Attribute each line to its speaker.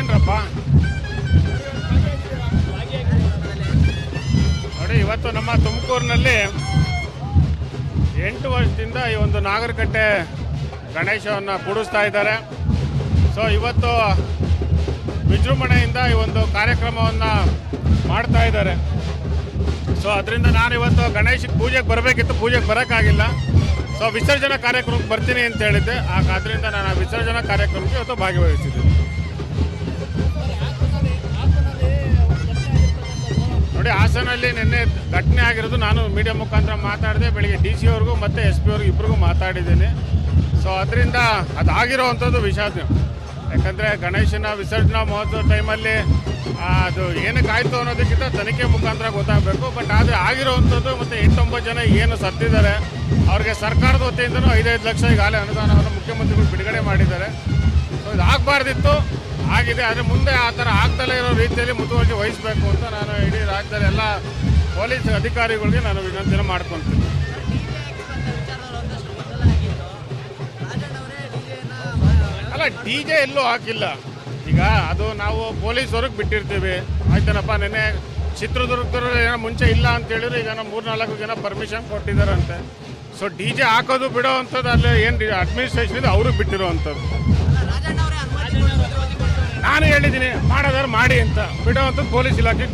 Speaker 1: ಏನ್ರಪ್ಪ ನೋಡಿ, ಇವತ್ತು ನಮ್ಮ ತುಮಕೂರಿನಲ್ಲಿ 8 ವರ್ಷದಿಂದ ಈ ಒಂದು ನಾಗರಕಟ್ಟೆ ಗಣೇಶವನ್ನು ಕೂಡಿಸ್ತಾ ಇದ್ದಾರೆ. ಸೊ ಇವತ್ತು ವಿಜೃಂಭಣೆಯಿಂದ ಈ ಒಂದು ಕಾರ್ಯಕ್ರಮವನ್ನು ಮಾಡ್ತಾ ಇದ್ದಾರೆ. ಸೊ ಅದರಿಂದ ನಾನು ಇವತ್ತು ಗಣೇಶಕ್ಕೆ ಪೂಜೆಗೆ ಬರಬೇಕಿತ್ತು, ಪೂಜೆಗೆ ಬರೋಕ್ಕಾಗಿಲ್ಲ. ಸೊ ವಿಸರ್ಜನಾ ಕಾರ್ಯಕ್ರಮಕ್ಕೆ ಬರ್ತೀನಿ ಅಂತ ಹೇಳಿದ್ದೆ. ಆದ್ದರಿಂದ ನಾನು ಆ ವಿಸರ್ಜನಾ ಕಾರ್ಯಕ್ರಮಕ್ಕೆ ಇವತ್ತು ಭಾಗವಹಿಸಿದ್ದೆ. ನೋಡಿ, ಹಾಸನಲ್ಲಿ ನಿನ್ನೆ ಘಟನೆ ಆಗಿರೋದು ನಾನು ಮೀಡಿಯಾ ಮುಖಾಂತರ ಮಾತಾಡಿದೆ. ಬೆಳಿಗ್ಗೆ DC ಅವ್ರಿಗೂ ಮತ್ತು SP ಅವ್ರಿಗೂ ಇಬ್ಬರಿಗೂ ಮಾತಾಡಿದ್ದೀನಿ. ಸೊ ಅದರಿಂದ ಅದಾಗಿರೋವಂಥದ್ದು ವಿಷಾದ. ಯಾಕಂದರೆ ಗಣೇಶನ ವಿಸರ್ಜನಾ ಮಹೋತ್ಸವ ಟೈಮಲ್ಲಿ ಅದು ಏನಕ್ಕಾಯಿತು ಅನ್ನೋದಕ್ಕಿಂತ ತನಿಖೆ ಮುಖಾಂತರ ಗೊತ್ತಾಗಬೇಕು. ಬಟ್ ಆದರೆ ಆಗಿರೋವಂಥದ್ದು ಮತ್ತು 8-9 ಜನ ಏನು ಸತ್ತಿದ್ದಾರೆ ಅವ್ರಿಗೆ ಸರ್ಕಾರದ ವತಿಯಿಂದನೂ 5-5 ಲಕ್ಷ ಈಗಾಗಲೇ ಅನುದಾನವನ್ನು ಮುಖ್ಯಮಂತ್ರಿಗಳು ಬಿಡುಗಡೆ ಮಾಡಿದ್ದಾರೆ. ಸೊ ಇದು ಆಗಬಾರ್ದಿತ್ತು, ಆಗಿದೆ. ಆದರೆ ಮುಂದೆ ಆ ಥರ ಆಗ್ದಲೇ ಇರೋ ರೀತಿಯಲ್ಲಿ ಮುತುವರ್ಜಿ ವಹಿಸಬೇಕು ಅಂತ ನಾನು ಇಡೀ ರಾಜ್ಯದಲ್ಲಿ ಎಲ್ಲ ಪೊಲೀಸ್ ಅಧಿಕಾರಿಗಳಿಗೆ ನಾನು ವಿನಂತಿನ ಮಾಡ್ಕೊತೀನಿ. ಅಲ್ಲ, DJ ಎಲ್ಲೂ ಹಾಕಿಲ್ಲ. ಈಗ ಅದು ನಾವು ಪೊಲೀಸವ್ರಿಗೆ ಬಿಟ್ಟಿರ್ತೀವಿ, ಆಯ್ತೇನಪ್ಪ. ನೆನ್ನೆ ಚಿತ್ರದುರ್ಗದವ್ರು ಏನೋ ಮುಂಚೆ ಇಲ್ಲ ಅಂತ ಹೇಳಿದ್ರು, ಈಗ ನಾವು 3-4 ಜನ ಪರ್ಮಿಷನ್ ಕೊಟ್ಟಿದ್ದಾರಂತೆ. ಸೊ DJ ಹಾಕೋದು ಬಿಡೋ ಅಂಥದ್ದು ಅಲ್ಲಿ ಏನು ಅಡ್ಮಿನಿಸ್ಟ್ರೇಷನ್ ಇದೆ ಅವ್ರಿಗೆ ಬಿಟ್ಟಿರೋ ಅಂಥದ್ದು. ನಾನು ಹೇಳಿದ್ದೀನಿ ಮಾಡೋದಾದ್ರು ಮಾಡಿ ಅಂತ, ಬಿಡೋ ಅಂಥದ್ದು ಪೊಲೀಸ್ ಇಲಾಖೆಗೆ